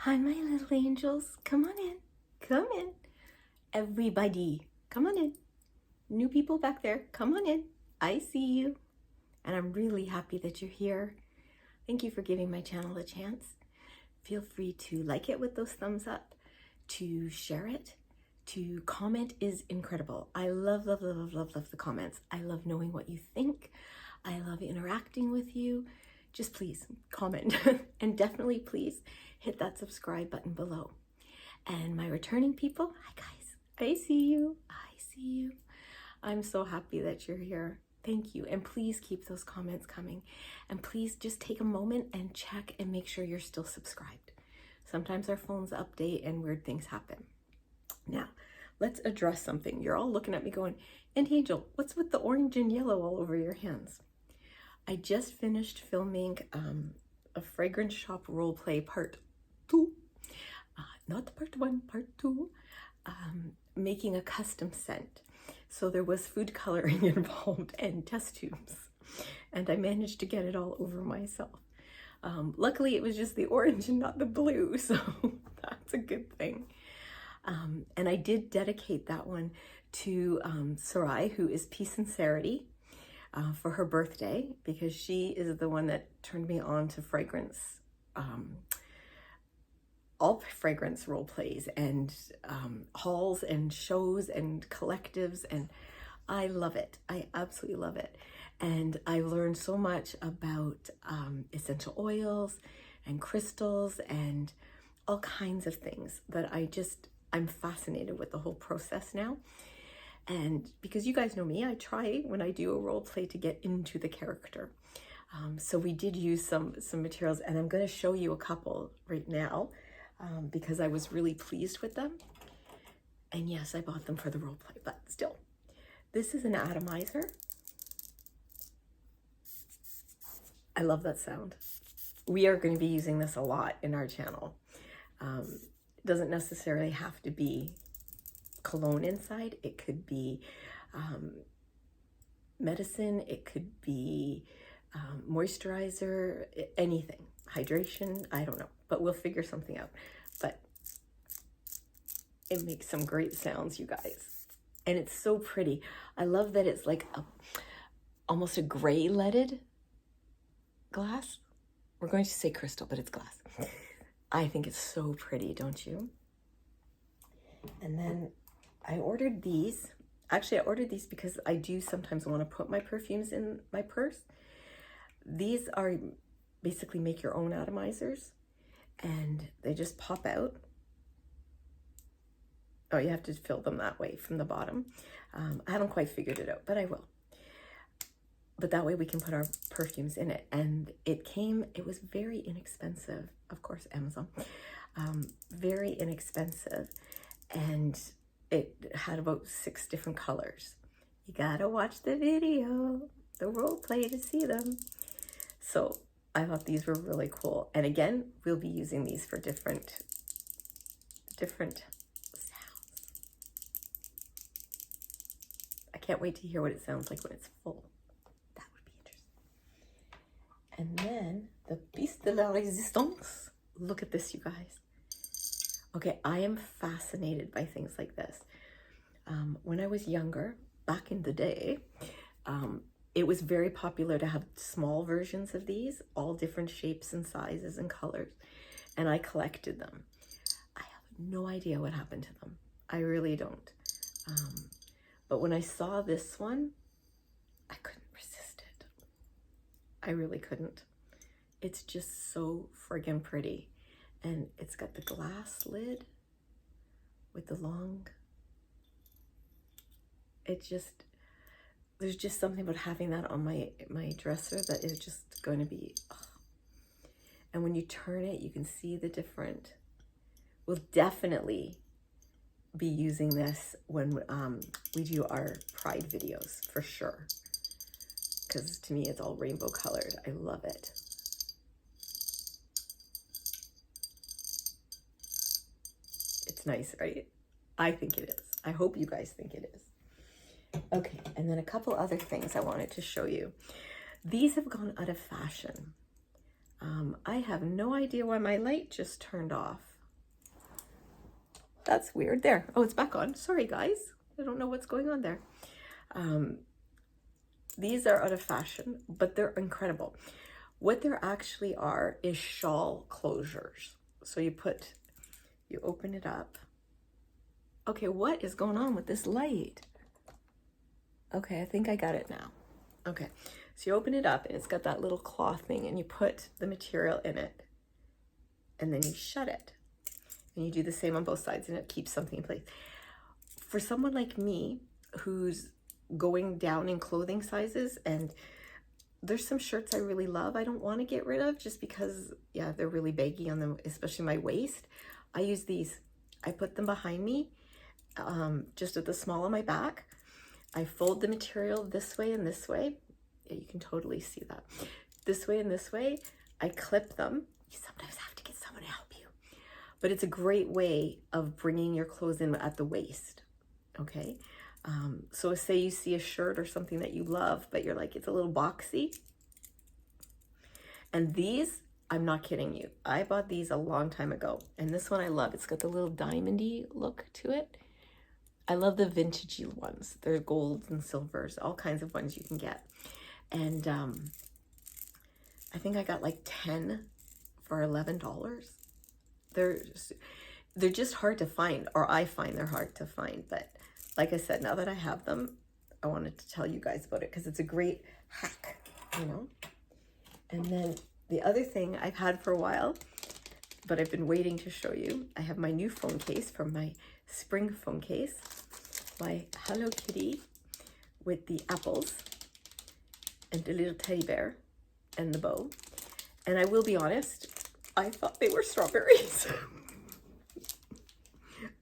Hi, my little angels. Come on in. Come in. Everybody, come on in. New people back there, come on in. I see you. And I'm really happy that you're here. Thank you for giving my channel a chance. Feel free to like it with those thumbs up, to share it, to comment is incredible. I love the comments. I love knowing what you think. I love interacting with you. Just please comment and definitely please hit that subscribe button below. And my returning people, hi guys, I see you, I see you. I'm so happy that you're here. Thank you. And please keep those comments coming. And please just take a moment and check and make sure you're still subscribed. Sometimes our phones update and weird things happen. Now, let's address something. You're all looking at me going, and Angel, what's with the orange and yellow all over your hands? I just finished filming a fragrance shop roleplay part 2, not part 1, part 2, making a custom scent. So there was food coloring involved and test tubes, and I managed to get it all over myself. Luckily it was just the orange and not the blue, so that's a good thing. And I did dedicate that one to Sarai, who is Peace and Sincerity, for her birthday, because she is the one that turned me on to fragrance, all fragrance role plays and hauls and shows and collectives, and I love it. I absolutely love it. And I learned so much about essential oils and crystals and all kinds of things that I'm fascinated with the whole process now. And because you guys know me, I try when I do a role play to get into the character. So we did use some materials, and I'm going to show you a couple right now because I was really pleased with them. And yes, I bought them for the role play, but still. This is an atomizer. I love that sound. We are going to be using this a lot in our channel. It doesn't necessarily have to be cologne inside. It could be medicine, it could be moisturizer, anything, hydration, I don't know, but we'll figure something out. But it makes some great sounds, you guys, and it's so pretty. I love that it's like almost a gray leaded glass. We're going to say crystal, but it's glass. I think it's so pretty, don't you? And then I ordered these. Actually, I ordered these because I do sometimes want to put my perfumes in my purse. These are basically make your own atomizers, and they just pop out. Oh, you have to fill them that way from the bottom. I haven't quite figured it out, but I will. But that way we can put our perfumes in it. And it was very inexpensive. Of course, Amazon. Very inexpensive. And it had about 6 different colors. You gotta watch the video, the role play, to see them. So I thought these were really cool. And again, we'll be using these for different sounds. I can't wait to hear what it sounds like when it's full. That would be interesting. And then the piece de la résistance. Look at this, you guys. Okay, I am fascinated by things like this. When I was younger, back in the day, it was very popular to have small versions of these, all different shapes and sizes and colors, and I collected them. I have no idea what happened to them. I really don't. But when I saw this one, I couldn't resist it. I really couldn't. It's just so friggin' pretty. And it's got the glass lid with the long, there's just something about having that on my dresser that is just going to be, oh. And when you turn it, you can see the different, we'll definitely be using this when we do our Pride videos, for sure. Because to me, it's all rainbow colored. I love it. Nice, right? I think it is. I hope you guys think it is. Okay, and then a couple other things I wanted to show you. These have gone out of fashion. I have no idea why my light just turned off. That's weird. There. Oh, it's back on. Sorry, guys. I don't know what's going on there. These are out of fashion, but they're incredible. What there actually are is shawl closures. So you open it up. Okay, what is going on with this light? Okay, I think I got it now. Okay, so you open it up and it's got that little cloth thing and you put the material in it and then you shut it. And you do the same on both sides and it keeps something in place. For someone like me who's going down in clothing sizes, and there's some shirts I really love I don't want to get rid of just because, yeah, they're really baggy on them, especially my waist. I use these. I put them behind me, just at the small of my back. I fold the material this way and this way. Yeah, you can totally see that. This way and this way. I clip them. You sometimes have to get someone to help you. But it's a great way of bringing your clothes in at the waist, okay? So say you see a shirt or something that you love, but you're like, it's a little boxy. And these, I'm not kidding you. I bought these a long time ago. And this one I love. It's got the little diamondy look to it. I love the vintagey ones. They're golds and silvers, all kinds of ones you can get. And I think I got like 10 for $11. They're just hard to find, or I find they're hard to find. But like I said, now that I have them, I wanted to tell you guys about it because it's a great hack, you know. And then the other thing I've had for a while, but I've been waiting to show you, I have my new phone case from my spring phone case, my Hello Kitty with the apples and the little teddy bear and the bow. And I will be honest, I thought they were strawberries.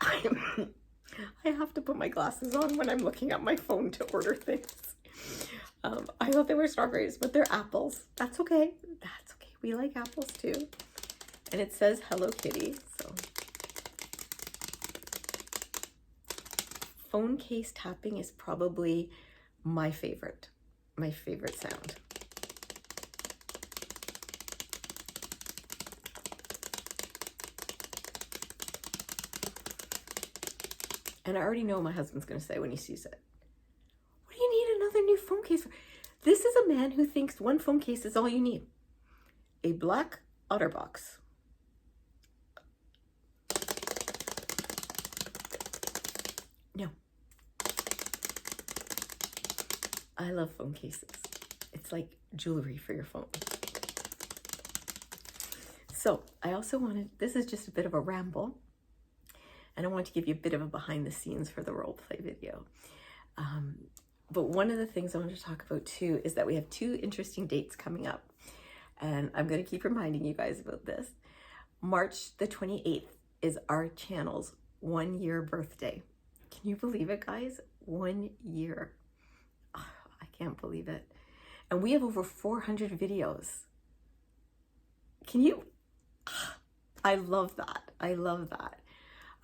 I have to put my glasses on when I'm looking at my phone to order things. I thought they were strawberries, but they're apples. That's okay. That's okay. We like apples too. And it says Hello Kitty, so. Phone case tapping is probably my favorite sound. And I already know what my husband's going to say when he sees it. What do you need another new phone case for? This is a man who thinks one phone case is all you need. A black OtterBox. No. I love phone cases. It's like jewelry for your phone. So I also wanted, this is just a bit of a ramble. And I want to give you a bit of a behind the scenes for the role play video. But one of the things I want to talk about too is that we have 2 interesting dates coming up. And I'm going to keep reminding you guys about this. March the 28th is our channel's 1-year birthday. Can you believe it, guys? 1 year. Oh, I can't believe it. And we have over 400 videos. Can you? I love that. I love that.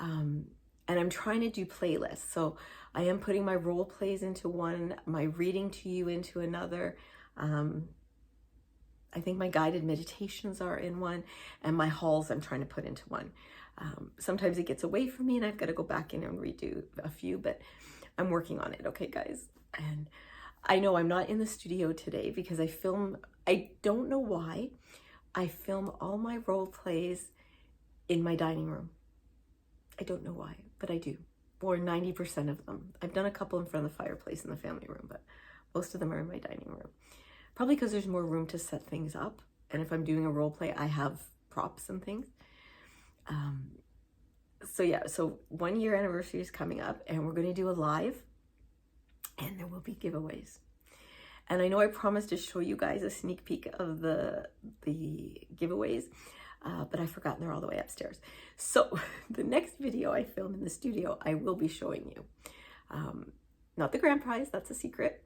And I'm trying to do playlists. So I am putting my role plays into one, my reading to you into another. I think my guided meditations are in one, and my hauls I'm trying to put into one. Sometimes it gets away from me and I've got to go back in and redo a few, but I'm working on it. Okay, guys. And I know I'm not in the studio today because I don't know why, I film all my role plays in my dining room. I don't know why, but I do. Or 90% of them. I've done a couple in front of the fireplace in the family room, but most of them are in my dining room. Probably because there's more room to set things up. And if I'm doing a role play, I have props and things. So yeah, so 1 year anniversary is coming up and we're going to do a live and there will be giveaways. And I know I promised to show you guys a sneak peek of the giveaways. But I've forgotten they're all the way upstairs. So the next video I film in the studio, I will be showing you. Not the grand prize, that's a secret,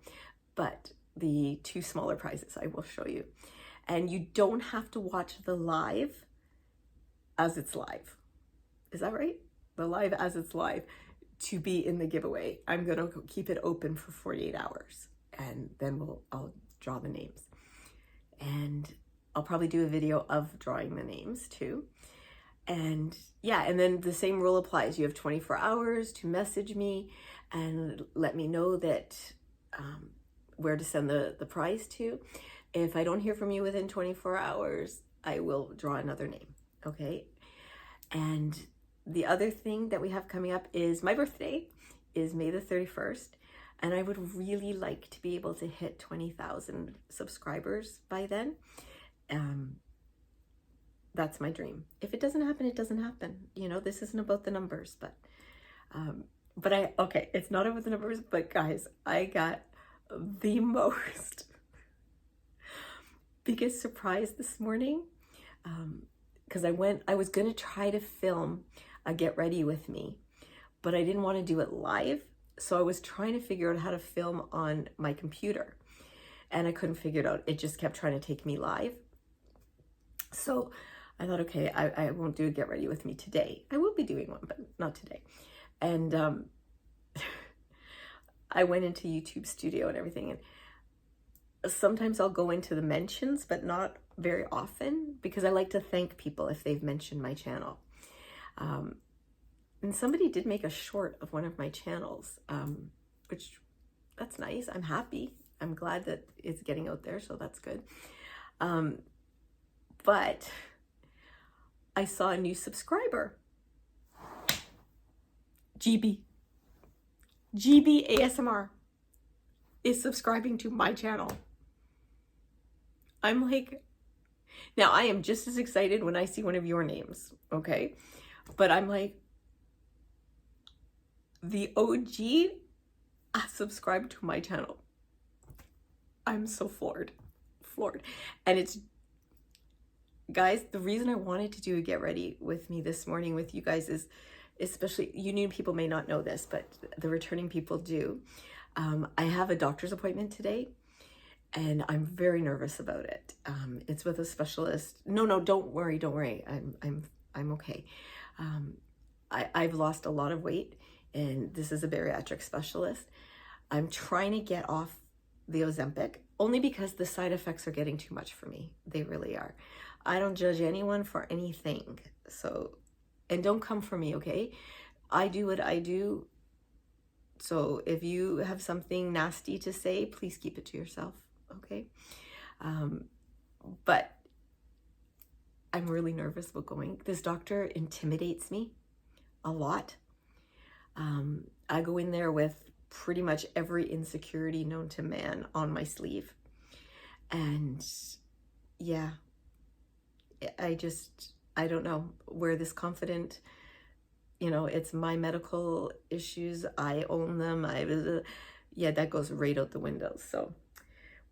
but the 2 smaller prizes I will show you. And you don't have to watch the live as it's live. Is that right? The live as it's live to be in the giveaway. I'm going to keep it open for 48 hours and then I'll draw the names. And I'll probably do a video of drawing the names too. And yeah, and then the same rule applies. You have 24 hours to message me and let me know that where to send the prize to. If I don't hear from you within 24 hours, I will draw another name, okay? And the other thing that we have coming up is my birthday is May the 31st, and I would really like to be able to hit 20,000 subscribers by then. That's my dream. If it doesn't happen, it doesn't happen. You know, this isn't about the numbers, but okay, it's not about the numbers, but guys, I got the most biggest surprise this morning. Because I was gonna try to film a get ready with me, but I didn't want to do it live. So I was trying to figure out how to film on my computer and I couldn't figure it out. It just kept trying to take me live. So I thought, okay, I won't do a get ready with me today. I will be doing one, but not today. And I went into YouTube Studio and everything, and sometimes I'll go into the mentions, but not very often, because I like to thank people if they've mentioned my channel. And somebody did make a short of one of my channels, which that's nice. I'm happy. I'm glad that it's getting out there, so that's good. But I saw a new subscriber, GB ASMR is subscribing to my channel. I'm like, now I am just as excited when I see one of your names, okay? But I'm like, the OG subscribed to my channel. I'm so floored. And it's, guys, the reason I wanted to do a get ready with me this morning with you guys is, especially, you new people may not know this, but the returning people do. I have a doctor's appointment today, and I'm very nervous about it. It's with a specialist. No, don't worry. I'm okay. I've lost a lot of weight, and this is a bariatric specialist. I'm trying to get off the Ozempic only because the side effects are getting too much for me. They really are. I don't judge anyone for anything. So, and don't come for me, okay? I do what I do. So if you have something nasty to say, please keep it to yourself, okay? But I'm really nervous about going. This doctor intimidates me a lot. I go in there with pretty much every insecurity known to man on my sleeve. And yeah, I don't know where this confident, you know, it's my medical issues. I own them. Yeah, that goes right out the window. So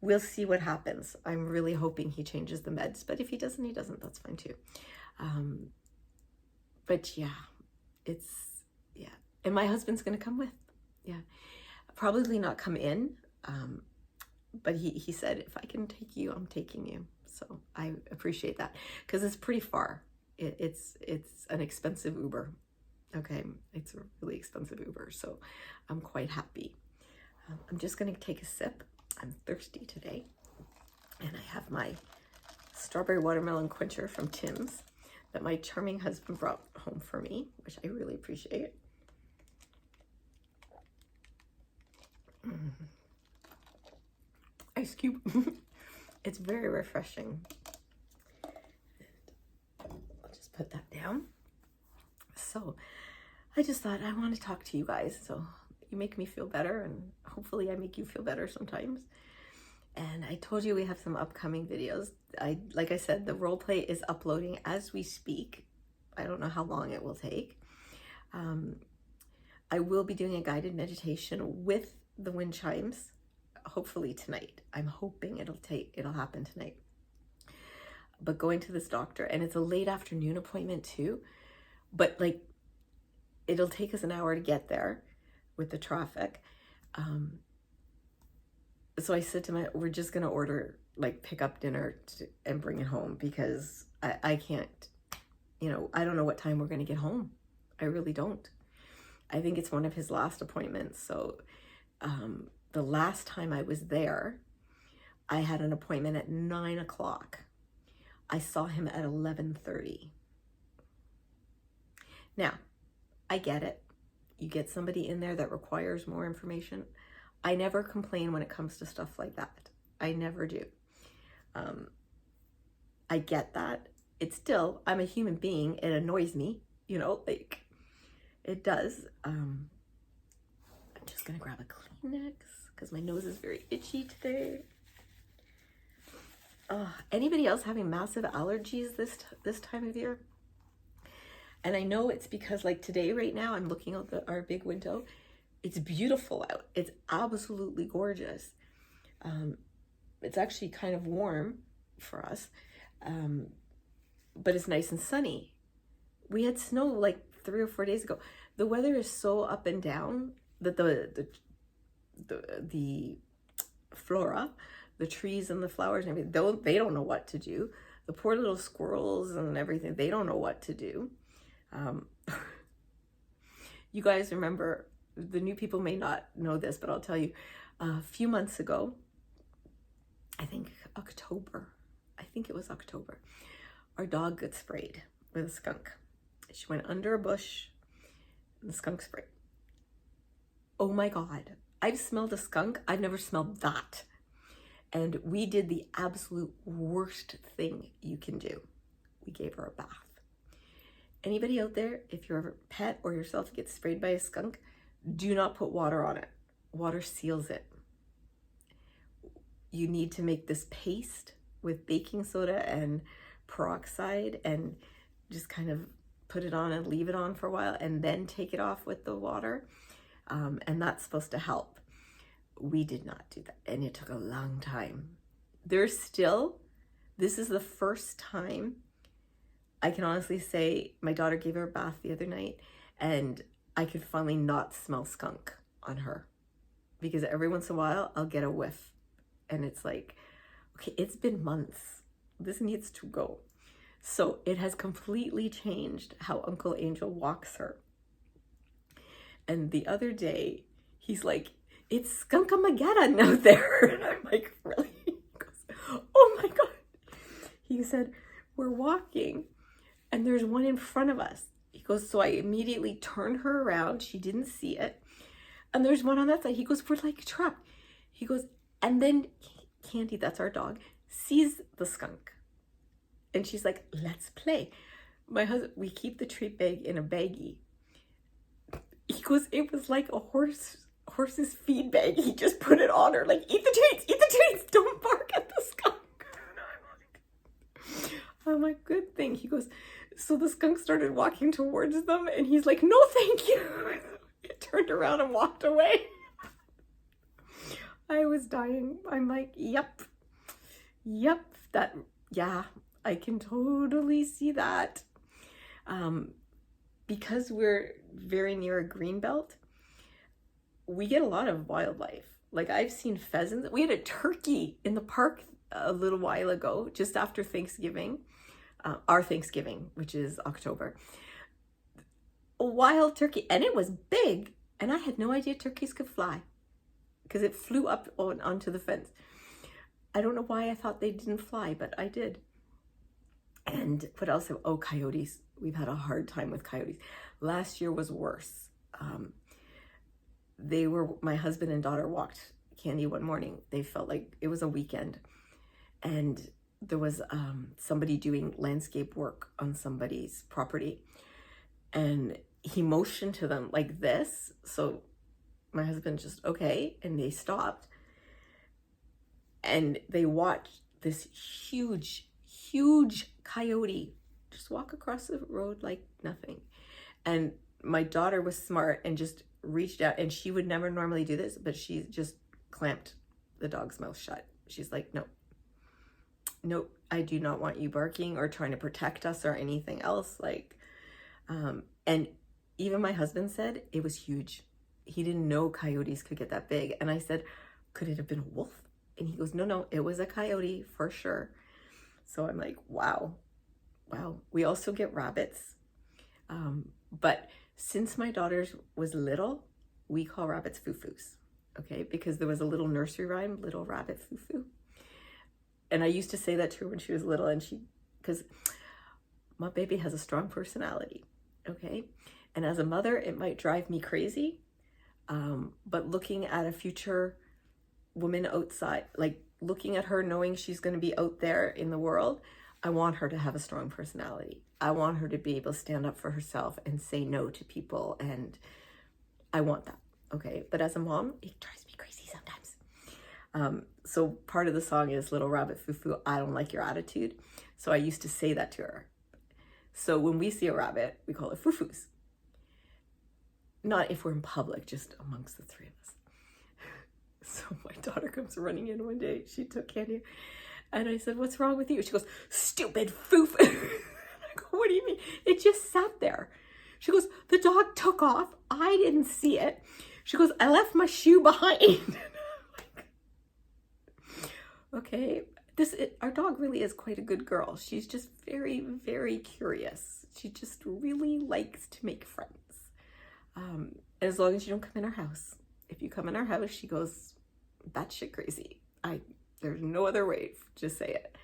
we'll see what happens. I'm really hoping he changes the meds, but if he doesn't, he doesn't. That's fine too. But yeah, yeah. And my husband's going to come with, yeah, probably not come in. But he said, if I can take you, I'm taking you. So I appreciate that, because it's pretty far. It's an expensive Uber. Okay, it's a really expensive Uber, so I'm quite happy. I'm just gonna take a sip. I'm thirsty today, and I have my strawberry watermelon quencher from Tim's that my charming husband brought home for me, which I really appreciate. Ice cube. It's very refreshing. I'll just put that down. So I just thought I want to talk to you guys, so you make me feel better, and hopefully I make you feel better sometimes. And I told you we have some upcoming videos. Like I said, the role play is uploading as we speak. I don't know how long it will take. I will be doing a guided meditation with the wind chimes, hopefully tonight. I'm hoping it'll happen tonight. But going to this doctor, and it's a late afternoon appointment too, but like it'll take us an hour to get there with the traffic. So I said to we're just gonna order, like, pick up dinner and bring it home, because I can't, you know, I don't know what time we're gonna get home. I really don't. I think it's one of his last appointments. So the last time I was there, I had an appointment at 9 o'clock. I saw him at 11:30. Now, I get it. You get somebody in there that requires more information. I never complain when it comes to stuff like that. I never do. I get that. It's still, I'm a human being. It annoys me, you know, like it does. I'm just gonna grab a Kleenex because my nose is very itchy today. Anybody else having massive allergies this time of year? And I know it's because like today, right now, I'm looking out our big window. It's beautiful out. It's absolutely gorgeous. It's actually kind of warm for us, but it's nice and sunny. We had snow like 3 or 4 days ago. The weather is so up and down that the flora, the trees and the flowers and everything, they don't know what to do. The poor little squirrels and everything, they don't know what to do. You guys remember, the new people may not know this, but I'll tell you, a few months ago, I think it was October, our dog got sprayed with a skunk. She went under a bush and the skunk sprayed. Oh my God, I've smelled a skunk. I've never smelled that. And we did the absolute worst thing you can do. We gave her a bath. Anybody out there, if your pet or yourself gets sprayed by a skunk, do not put water on it. Water seals it. You need to make this paste with baking soda and peroxide and just kind of put it on and leave it on for a while and then take it off with the water. And that's supposed to help. We did not do that. And it took a long time. This is the first time I can honestly say my daughter gave her a bath the other night and I could finally not smell skunk on her, because every once in a while I'll get a whiff and it's like, okay, it's been months. This needs to go. So it has completely changed how Uncle Angel walks her. And the other day he's like, it's Skunk-a-mageddon out there. And I'm like, really? He goes, oh my God. He said, we're walking and there's one in front of us. He goes, so I immediately turned her around. She didn't see it. And there's one on that side. He goes, we're like trapped. He goes, and then Candy, that's our dog, sees the skunk. And she's like, let's play. My husband, we keep the treat bag in a baggie. He goes, it was like a horse's feed bag. He just put it on her, like, eat the treats, don't bark at the skunk. I'm like, good thing. He goes, so the skunk started walking towards them and he's like, no, thank you. He turned around and walked away. I was dying. I'm like, yep, yeah, I can totally see that. Because we're very near a green belt, we get a lot of wildlife. Like I've seen pheasants. We had a turkey in the park a little while ago, just after Thanksgiving, our Thanksgiving, which is October. A wild turkey, and it was big. And I had no idea turkeys could fly because it flew up onto the fence. I don't know why I thought they didn't fly, but I did. And what else? Oh, coyotes. We've had a hard time with coyotes. Last year was worse. My husband and daughter walked Candy one morning. They felt like it was a weekend. And there was somebody doing landscape work on somebody's property. And he motioned to them like this. So my husband just, okay. And they stopped. And they watched this huge coyote just walk across the road like nothing. And my daughter was smart and just reached out, and she would never normally do this, but she just clamped the dog's mouth shut. She's like, no, I do not want you barking or trying to protect us or anything else. Like, and even my husband said it was huge. He didn't know coyotes could get that big. And I said, could it have been a wolf? And he goes, no, it was a coyote for sure. So I'm like, wow. We also get rabbits. But since my daughter was little, we call rabbits foo-foos, okay? Because there was a little nursery rhyme, Little Rabbit Foo-Foo. And I used to say that to her when she was little, and because my baby has a strong personality, okay? And as a mother, it might drive me crazy, but looking at a future woman outside, like looking at her knowing she's going to be out there in the world, I want her to have a strong personality. I want her to be able to stand up for herself and say no to people, and I want that, okay? But as a mom, it drives me crazy sometimes. So part of the song is Little Rabbit Foo-Foo, I don't like your attitude. So I used to say that to her. So when we see a rabbit, we call it Foo-Foos. Not if we're in public, just amongst the three of us. So my daughter comes running in one day. She took candy. And I said, what's wrong with you? She goes, stupid Foo-Foo. I go, what do you mean? It just sat there. She goes, the dog took off. I didn't see it. She goes, I left my shoe behind. Okay, our dog really is quite a good girl. She's just very, very curious. She just really likes to make friends. As long as you don't come in our house. If you come in our house, she goes batshit crazy. There's no other way to say it.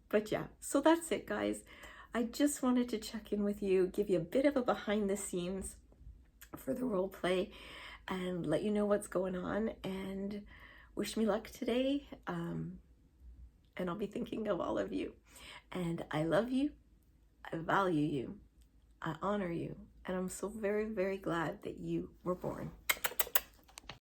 But yeah, so that's it, guys. I just wanted to check in with you, give you a bit of a behind the scenes for the role play, and let you know what's going on, and wish me luck today. And I'll be thinking of all of you. And I love you. I value you. I honor you. And I'm so very, very glad that you were born.